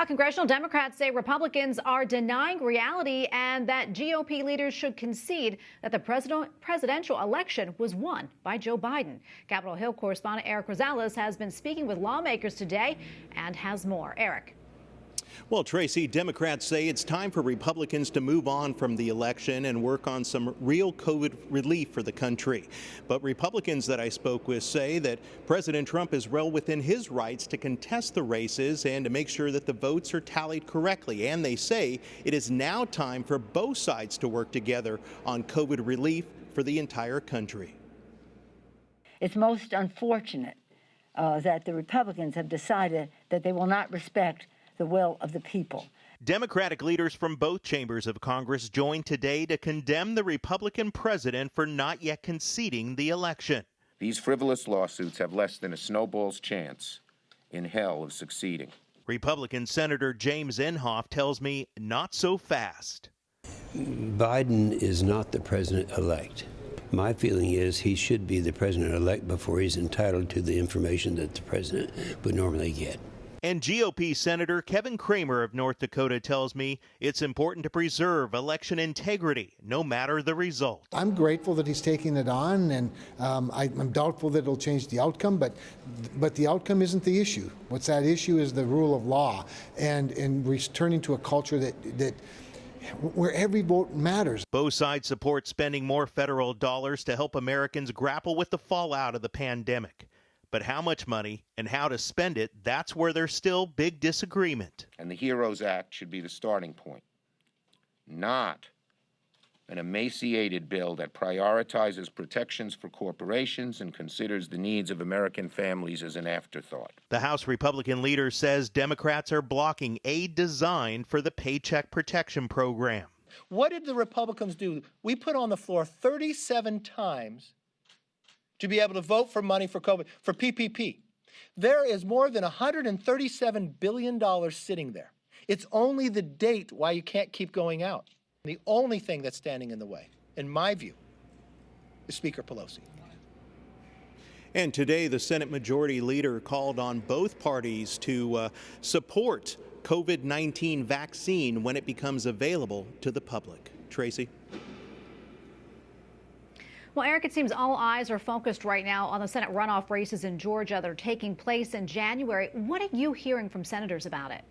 Now, congressional Democrats say Republicans are denying reality and that GOP leaders should concede that the presidential election was won by Joe Biden. Capitol Hill correspondent Erik Rosales has been speaking with lawmakers today and has more. Erik. Well, Tracy, Democrats say it's time for Republicans to move on from the election and work on some real COVID relief for the country. But Republicans that I spoke with say that President Trump is well within his rights to contest the races and to make sure that the votes are tallied correctly. And they say it is now time for both sides to work together on COVID relief for the entire country. It's most unfortunate that the Republicans have decided that they will not respect the will of the people. Democratic leaders from both chambers of Congress joined today to condemn the Republican president for not yet conceding the election. These frivolous lawsuits have less than a snowball's chance in hell of succeeding. Republican Senator James Inhofe tells me not so fast. Biden is not the president-elect. My feeling is he should be the president-elect before he's entitled to the information that the president would normally get. And GOP Senator Kevin Cramer of North Dakota tells me it's important to preserve election integrity, no matter the result. I'm grateful that he's taking it on, and I'm doubtful that it'll change the outcome, but the outcome isn't the issue. What's at issue is the rule of law and returning to a culture that where every vote matters. Both sides support spending more federal dollars to help Americans grapple with the fallout of the pandemic. But how much money and how to spend it, that's where there's still big disagreement. And the HEROES Act should be the starting point, not an emaciated bill that prioritizes protections for corporations and considers the needs of American families as an afterthought. The House Republican leader says Democrats are blocking aid designed for the Paycheck Protection Program. What did the Republicans do? We put on the floor 37 times to be able to vote for money for COVID, for PPP. There is more than $137 billion sitting there. It's only the date why you can't keep going out. The only thing that's standing in the way, in my view, is Speaker Pelosi. And today, the Senate Majority Leader called on both parties to support COVID-19 vaccine when it becomes available to the public. Tracy? Well, Erik, it seems all eyes are focused right now on the Senate runoff races in Georgia that are taking place in January. What are you hearing from senators about it?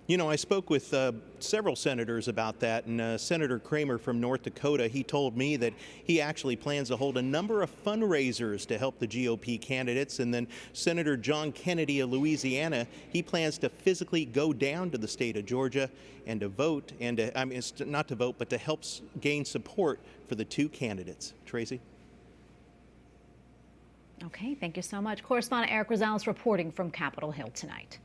You know, I spoke with several senators about that, and Senator Cramer from North Dakota, he told me that he actually plans to hold a number of fundraisers to help the GOP candidates. And then Senator John Kennedy of Louisiana, he plans to physically go down to the state of Georgia and to vote, and to, not to vote, but to help gain support for the two candidates. Tracy? Okay, thank you so much. Correspondent Erik Rosales reporting from Capitol Hill tonight.